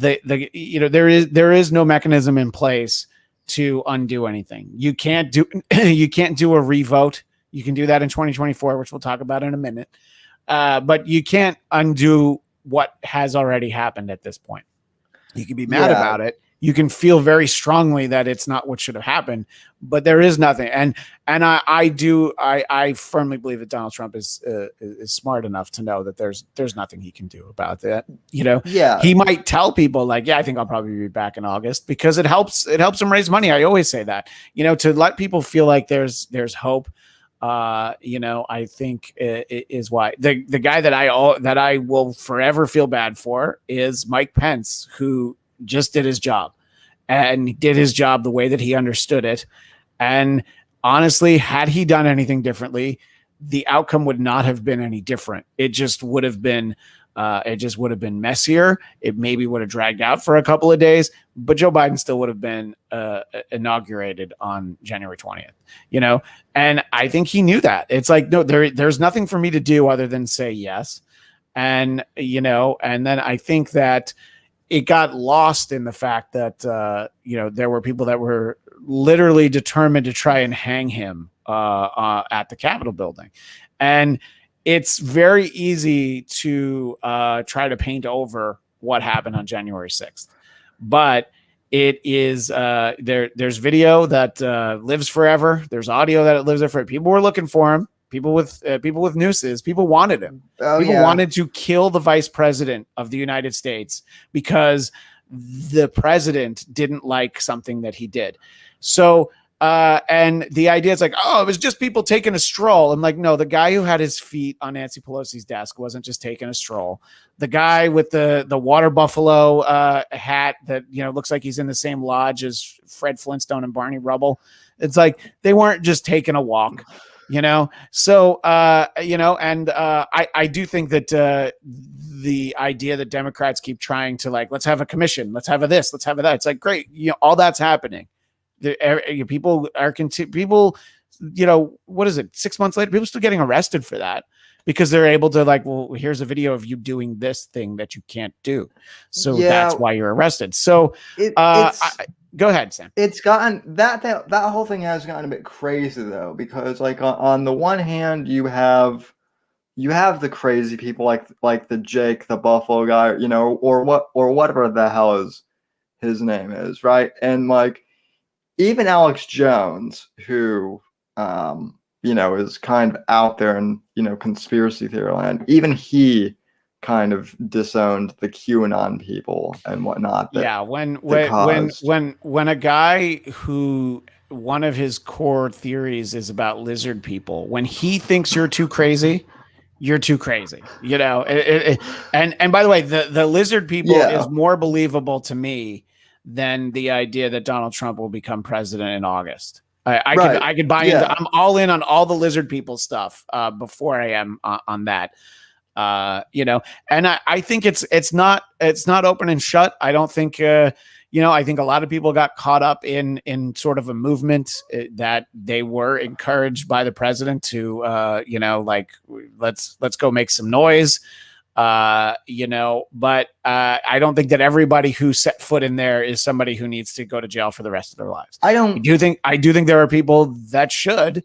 is no mechanism in place to undo anything. You can't do you can't do a revote. You can do that in 2024, which we'll talk about in a minute. But you can't undo what has already happened at this point. You can be mad yeah, about it. You can feel very strongly that it's not what should have happened, but there is nothing. And I firmly believe that Donald Trump is smart enough to know that there's nothing he can do about that. yeah, He might tell people like, yeah, I think I'll probably be back in August because it helps him raise money. I always say that, to let people feel like there's hope. I think is why the guy that I will forever feel bad for is Mike Pence, who just did his job and did his job the way that he understood it. And honestly, had he done anything differently, the outcome would not have been any different. It just would have been messier. It maybe would have dragged out for a couple of days, but Joe Biden still would have been inaugurated on January 20th, and I think he knew that. It's like, no, there's nothing for me to do other than say yes. And then I think that it got lost in the fact that, there were people that were literally determined to try and hang him at the Capitol building. And it's very easy to try to paint over what happened on January 6th. But it is there's video that lives forever. There's audio that it lives there forever. People were looking for him. People with nooses. People wanted him. oh People yeah, wanted to kill the vice president of the United States because the president didn't like something that he did. So and the idea is like, oh, it was just people taking a stroll. I'm like, no, the guy who had his feet on Nancy Pelosi's desk wasn't just taking a stroll. The guy with the water buffalo hat that looks like he's in the same lodge as Fred Flintstone and Barney Rubble. It's like they weren't just taking a walk. So and I do think that the idea that Democrats keep trying to, like, let's have a commission, let's have a this, let's have a that. It's like, great, all that's happening. People are people, what is it? 6 months later, people still getting arrested for that. because they're able to like, well, here's a video of you doing this thing that you can't do, so that's Yeah, why you're arrested. So, it uh, I, it's go ahead, Sam. it's gotten that whole thing has gotten a bit crazy though, because like on the one hand you have the crazy people like the Jake the Buffalo guy, you know, or whatever the hell his name is, right? And like even Alex Jones, who you know, is kind of out there in, you know, conspiracy theory land, even he kind of disowned the QAnon people and whatnot Yeah, that caused. when a guy who one of his core theories is about lizard people, when he thinks you're too crazy. You know, and by the way, the lizard people is Yeah, more believable to me than the idea that Donald Trump will become president in August. right. I could buy into. Yeah. I'm all in on all the lizard people stuff before I am on that. You know, and I think it's not open and shut. I don't think you know, I think a lot of people got caught up in sort of a movement that they were encouraged by the president to you know, like let's go make some noise. You know, but I don't think that everybody who set foot in there is somebody who needs to go to jail for the rest of their lives. I don't I do think there are people that should,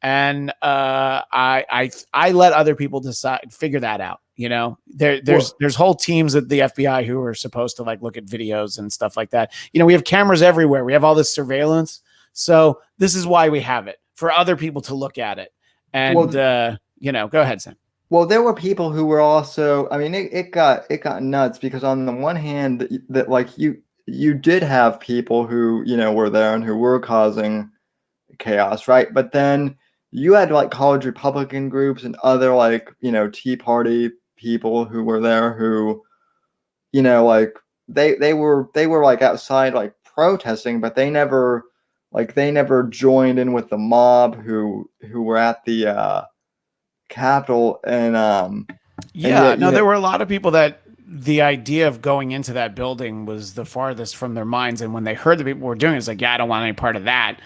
and I let other people decide, figure that out. You know, well, there's whole teams at the FBI who are supposed to like look at videos and stuff like that. You know, we have cameras everywhere. We have all this surveillance. So this is why we have it, for other people to look at it. And well you know, go ahead, Sam. well there were people who were also, I mean, it got nuts because on the one hand that like you did have people who, you know, were there and who were causing chaos, right? But then you had like college Republican groups and other like, you know, Tea Party people who were there who, you know, like they were like outside like protesting, but they never joined in with the mob who were at the Capitol, and Yeah, yet, you no, know, there were a lot of people that the idea of going into that building was the farthest from their minds. And when they heard that people were doing it, it's like, yeah, I don't want any part of that.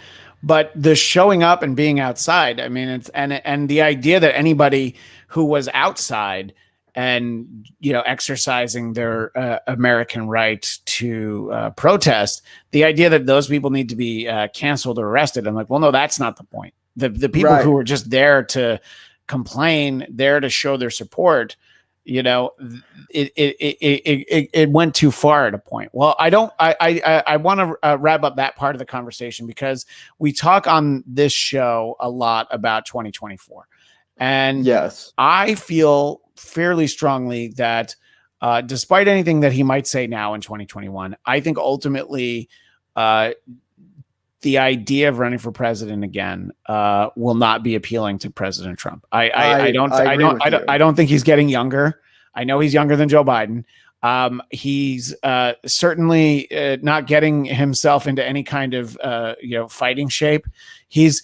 But the showing up and being outside, I mean, it's and the idea that anybody who was outside and, you know, exercising their American right to protest, the idea that those people need to be canceled or arrested, I'm like, well, no, that's not the point. The people right. who were just there to complain, there to show their support, you know, it went too far at a point. Well, I want to wrap up that part of the conversation because we talk on this show a lot about 2024, and Yes. I feel fairly strongly that despite anything that he might say now in 2021, I think ultimately uh, the idea of running for president again will not be appealing to President Trump. I agree with I you. don't think he's getting younger. I know he's younger than Joe Biden. He's certainly not getting himself into any kind of you know, fighting shape. He's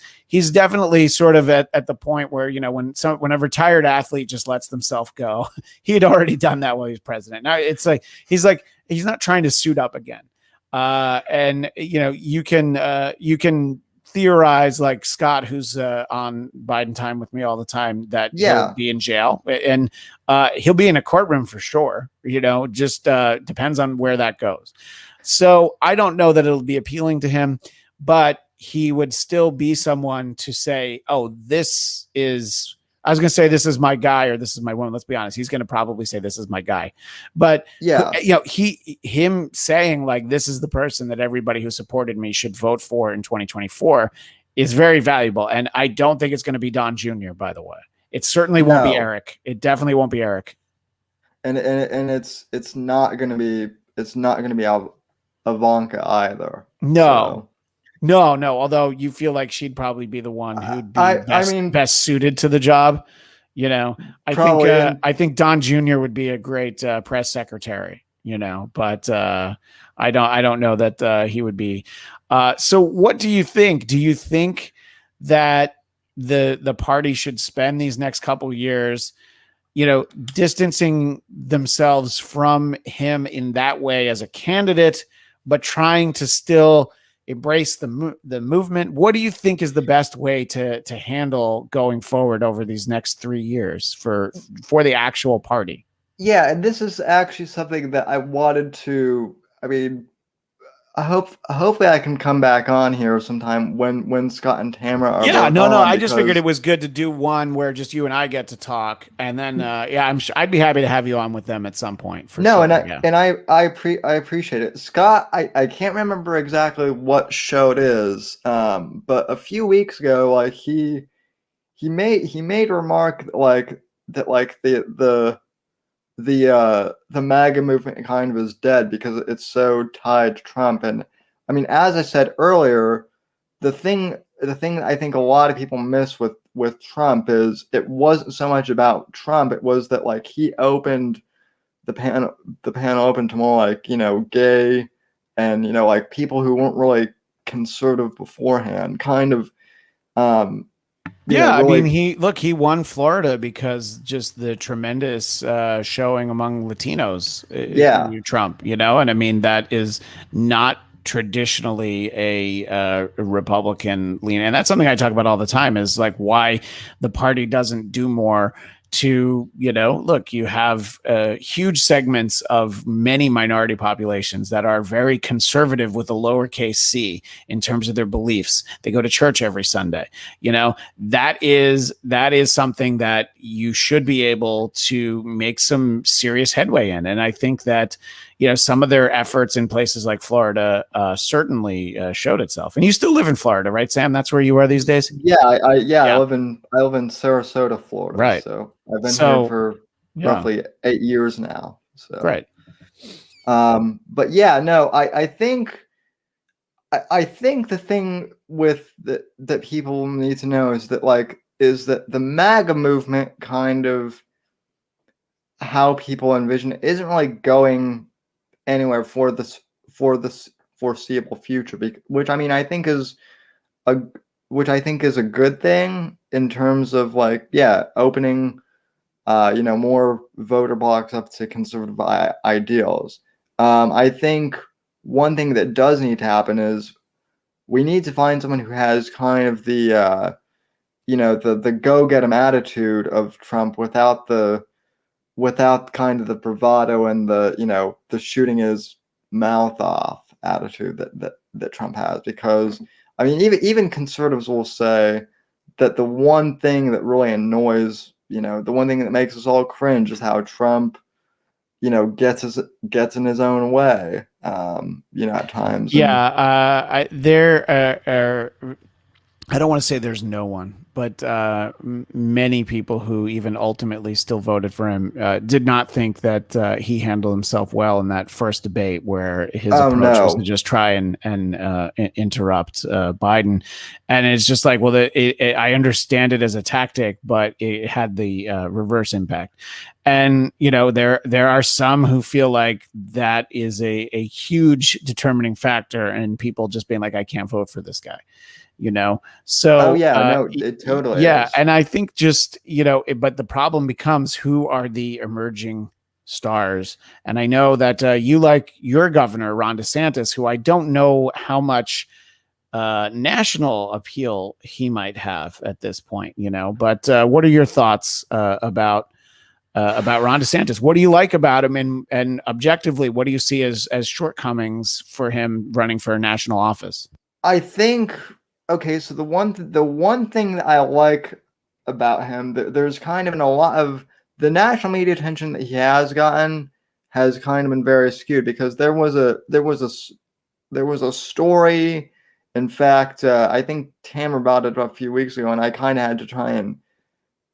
definitely sort of at the point where, you know, when a retired athlete just lets themselves go, he had already done that while he was president. Now it's like he's not trying to suit up again. And you know, you can theorize, like Scott, who's on Biden Time with me all the time, that he'll Yeah. be in jail and he'll be in a courtroom for sure. You know, just depends on where that goes. So I don't know that it'll be appealing to him, but he would still be someone to say, "Oh, this is." I was going to say this is my guy or this is my woman. Let's be honest. He's going to probably say this is my guy, but Yeah. you know, him saying like this is the person that everybody who supported me should vote for in 2024 is very valuable. And I don't think it's going to be Don Jr., by the way. It certainly won't be No. Eric. It definitely won't be Eric. And it's not going to be, Ivanka either. No, So no. Although you feel like she'd probably be the one who'd be I mean, best suited to the job. You know, probably, and I think Don Jr. would be a great press secretary. You know, but I don't know that he would be. So, what do you think? Do you think that the party should spend these next couple years, you know, distancing themselves from him in that way as a candidate, but trying to still embrace the movement. What do you think is the best way to handle going forward over these next 3 years for the actual party? Yeah, and this is actually something that I wanted to. I mean, hopefully I can come back on here sometime when Scott and Tamara are Yeah, both no. on I just figured because it was good to do one where just you and I get to talk, and then yeah, I'm sure I'd be happy to have you on with them at some point for no, sure. and I Yeah. and I appreciate it. Scott, I can't remember exactly what show it is, but a few weeks ago, like he made a remark that like the MAGA movement kind of is dead because it's so tied to Trump. And I mean, as I said earlier, the thing that I think a lot of people miss with Trump is it wasn't so much about Trump. It was that like he opened the panel the panel open to more like gay and like people who weren't really conservative beforehand, kind of um, Yeah, I mean, really. he won Florida because just the tremendous showing among Latinos, Yeah. Trump, and I mean that is not traditionally a Republican lean, and that's something I talk about all the time. Is like why the party doesn't do more to look. You have huge segments of many minority populations that are very conservative with a lowercase c in terms of their beliefs. They go to church every Sunday. That is something that you should be able to make some serious headway in. And I think that some of their efforts in places like Florida certainly showed itself. And you still live in Florida, right, Sam? That's where you are these days. Yeah, I Yeah, live in Sarasota, Florida. right. So I've been here So for yeah, roughly 8 years now. So, great. but yeah, no, I think the thing with that people need to know is that the MAGA movement, kind of how people envision it, isn't really going anywhere for this foreseeable future. Which I mean, a I think is a good thing in terms of like, yeah, opening more voter blocks up to conservative ideals. I think one thing that does need to happen is we need to find someone who has kind of the go get 'em attitude of Trump without kind of the bravado and the shooting his mouth off attitude that Trump has. Because I mean, even conservatives will say that the one thing that really annoys, the one thing that makes us all cringe is how Trump, gets in his own way, at times. And Yeah, there I don't want to say there's no one, but many people who even ultimately still voted for him did not think that he handled himself well in that first debate, where his oh approach was to no, just try and interrupt Biden. And it's just like, well, I understand it as a tactic, but it had the reverse impact. And there are some who feel like that is a huge determining factor, and people just being like, I can't vote for this guy. oh So yeah, no, it totally yeah, is. and I think just but the problem becomes who are the emerging stars. And I know that you like your governor Ron DeSantis, who I don't know how much national appeal he might have at this point, but what are your thoughts about Ron DeSantis? What do you like about him, and objectively, what do you see as shortcomings for him running for a national office? I think okay, so the one thing that I like about him, there's kind of been a lot of the national media attention that he has gotten has kind of been very skewed, because there was a story. In fact, I think Tamara brought it up a few weeks ago, and I kind of had to try and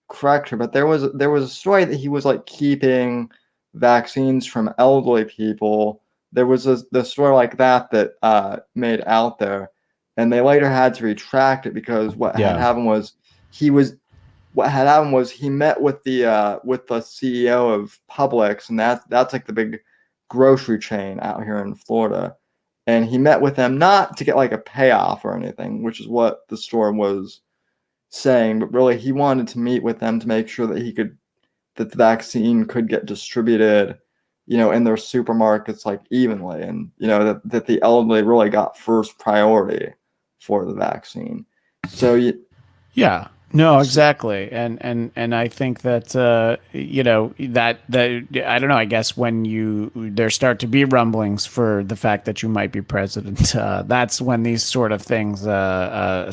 correct her. But there was a story that he was like keeping vaccines from elderly people. There was the story like that made out there, and they later had to retract it because Yeah. he was what had happened was he met with the CEO of Publix, and that's like the big grocery chain out here in Florida. And he met with them not to get like a payoff or anything, which is what the store was saying, but really he wanted to meet with them to make sure that the vaccine could get distributed in their supermarkets like evenly, and that the elderly really got first priority for the vaccine. So Yeah. No, exactly. And I think that that I don't know, I guess when there start to be rumblings for the fact that you might be president, that's when these sort of things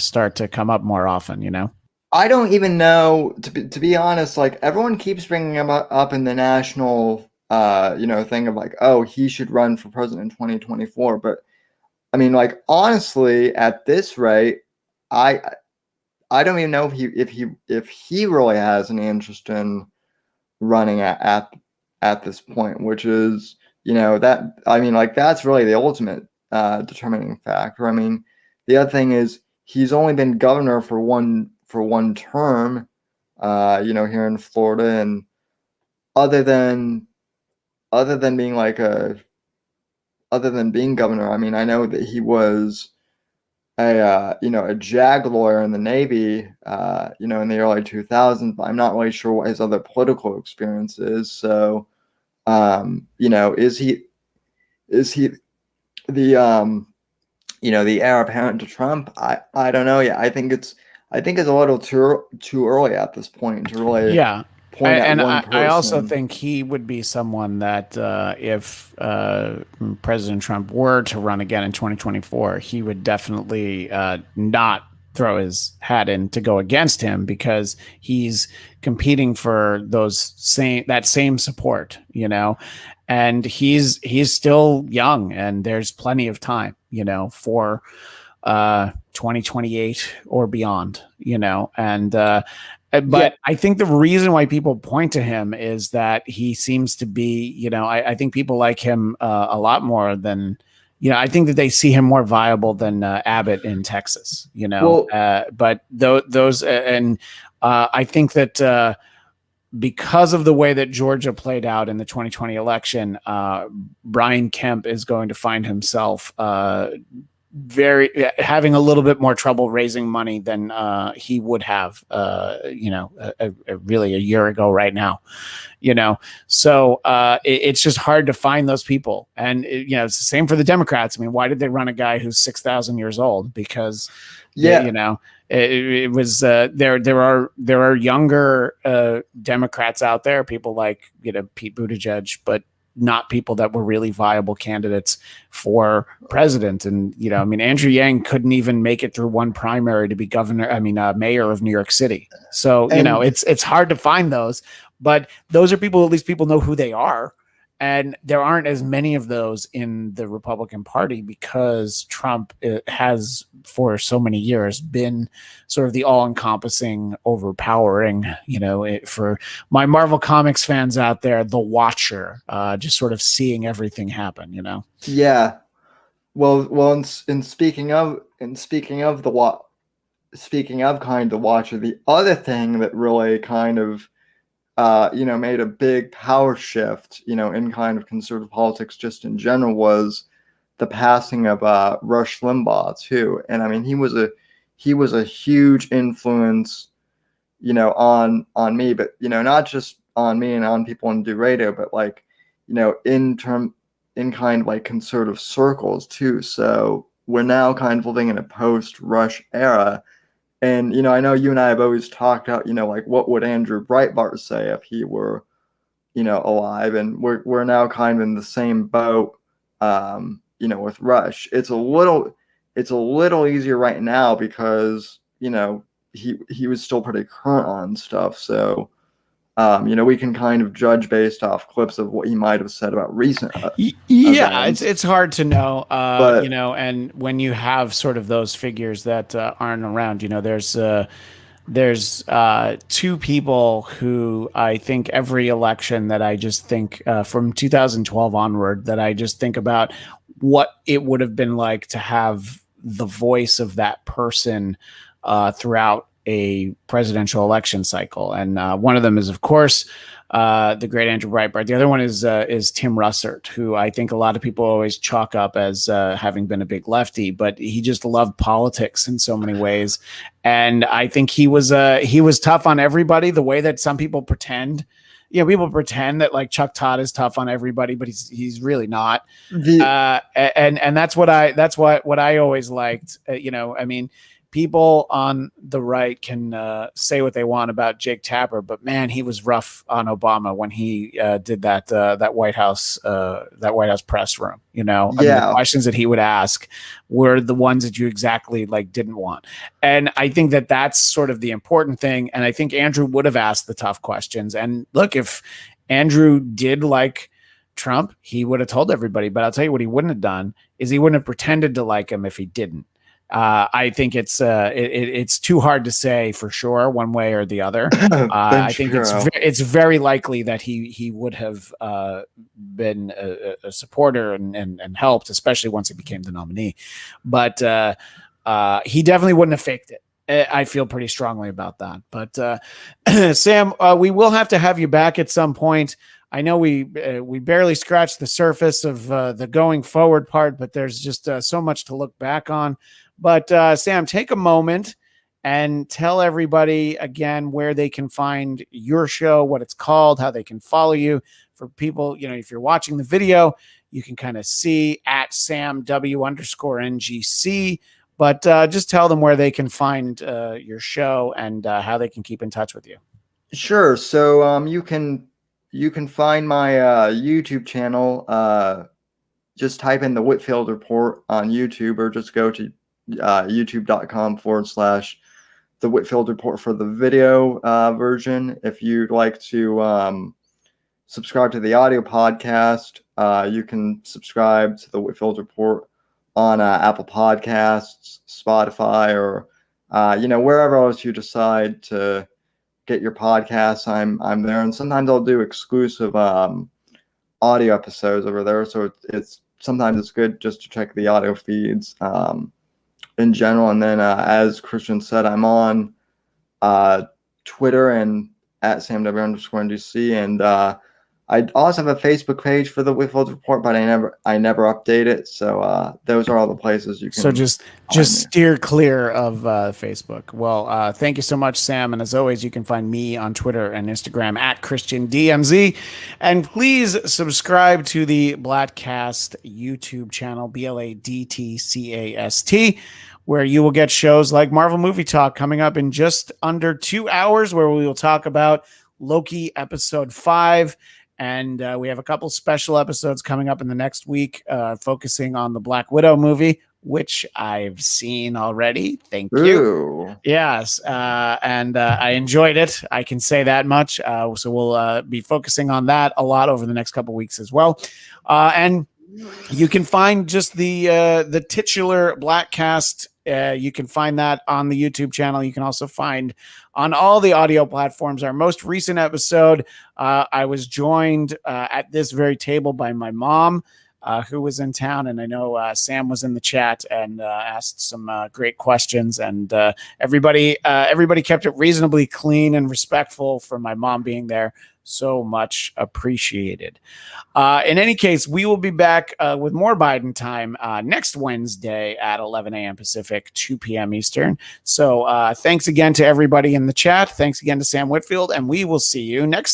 start to come up more often, you know. I don't even know, to be honest. Like, everyone keeps bringing him up in the national thing of like, oh, he should run for president in 2024. But I mean, like, honestly, at this rate, I I don't even know if he really has any interest in running at this point, which is, that, I mean, like, that's really the ultimate determining factor. I mean, the other thing is he's only been governor for one term, here in Florida, and other than other than being like a other than being governor, I mean, I know that he was a JAG lawyer in the Navy, in the early 2000s, but I'm not really sure what his other political experience is. So, is he the the heir apparent to Trump? I don't know yet. I think it's a little too early at this point to really Yeah. point at And one I also person. think he would be someone that if President Trump were to run again in 2024, he would definitely not throw his hat in to go against him because he's competing for that same support, you know, and he's still young and there's plenty of time, you know, for 2028 or beyond, you know, and Yeah, but I think the reason why people point to him is that he seems to be, you know, I think people like him a lot more than, you know, I think that they see him more viable than Abbott in Texas, you know. well, But those, and I think that because of the way that Georgia played out in the 2020 election, Brian Kemp is going to find himself very having a little bit more trouble raising money than he would have really a year ago right now, you know. So it's just hard to find those people, and it's the same for the Democrats. I mean, why did they run a guy who's 6,000 years old? Because yeah, it was there are younger Democrats out there, people like Pete Buttigieg, but not people that were really viable candidates for president. And I mean, Andrew Yang couldn't even make it through one primary to be mayor of New York City. So and it's hard to find those, but those are people, at least people know who they are. And there aren't as many of those in the Republican Party because Trump has, for so many years, been sort of the all-encompassing, overpowering, for my Marvel Comics fans out there, the Watcher, just sort of seeing everything happen, yeah. Well, in speaking of speaking of kind of the Watcher, the other thing that really kind of made a big power shift, in kind of conservative politics just in general, was the passing of Rush Limbaugh too. And I mean, he was a huge influence, on me, but not just on me and on people in do radio, but like, in kind of like conservative circles too. So we're now kind of living in a post-Rush era. And I know you and I have always talked about, like, what would Andrew Breitbart say if he were, alive? And we're now kind of in the same boat, with Rush. It's a little easier right now because he was still pretty current on stuff. So we can kind of judge based off clips of what he might have said about recent Yeah, it's events. it's hard to know, But and when you have sort of those figures that aren't around, there's two people who I think every election that I just think from 2012 onward that I just think about what it would have been like to have the voice of that person throughout a presidential election cycle, and one of them is, of course, the great Andrew Breitbart. The other one is Tim Russert, who I think a lot of people always chalk up as having been a big lefty, but he just loved politics in so many ways. And I think he was tough on everybody, the way that some people pretend people pretend that like Chuck Todd is tough on everybody, but he's really not. The And that's what I always liked. I mean, people on the right can say what they want about Jake Tapper, but man, he was rough on Obama when he did that White House press room. I mean, the yeah. questions that he would ask were the ones that you exactly like didn't want, and I think that that's sort of the important thing. And I think Andrew would have asked the tough questions. And look, if Andrew did like Trump, he would have told everybody. But I'll tell you what he wouldn't have done is he wouldn't have pretended to like him if he didn't. I think it's too hard to say for sure one way or the other. Then I think true. it's very likely that he would have been a supporter and helped, especially once he became the nominee. But he definitely wouldn't have faked it. I feel pretty strongly about that. But Sam, we will have to have you back at some point. I know we barely scratched the surface of the going forward part, but there's just so much to look back on. But Sam, take a moment and tell everybody again where they can find your show, what it's called, how they can follow you. For people, if you're watching the video, you can kind of see at Sam W_NGC. But just tell them where they can find your show and how they can keep in touch with you. Sure. So you can find my YouTube channel. Just type in the Whitfield Report on YouTube, or just go to youtube.com/the Whitfield Report for the video version. If you'd like to subscribe to the audio podcast, you can subscribe to the Whitfield Report on Apple Podcasts, Spotify, or wherever else you decide to get your podcasts. I'm there, and sometimes I'll do exclusive audio episodes over there. So it's sometimes it's good just to check the audio feeds in general. And then as Christian said, I'm on Twitter and at SamW_NGC, and I also have a Facebook page for the Whitfield Report, but I never update it. So those are all the places you can. So just steer clear of Facebook. Well, thank you so much, Sam. And as always, you can find me on Twitter and Instagram at ChristianDMZ. And please subscribe to the Bladtcast YouTube channel, BLADTCAST, where you will get shows like Marvel Movie Talk coming up in just under 2 hours, where we will talk about Loki episode 5. And we have a couple special episodes coming up in the next week, focusing on the Black Widow movie, which I've seen already. Thank you. Yes. And I enjoyed it. I can say that much. So we'll be focusing on that a lot over the next couple weeks as well. And you can find just the titular Bladtcast. You can find that on the YouTube channel. You can also find on all the audio platforms our most recent episode. I was joined at this very table by my mom, who was in town, and I know Sam was in the chat and asked some great questions, and everybody kept it reasonably clean and respectful for my mom being there. So much appreciated. In any case, we will be back with more Biden time next Wednesday at 11 a.m. Pacific, 2 p.m. Eastern. So thanks again to everybody in the chat. Thanks again to Sam Whitfield, and we will see you next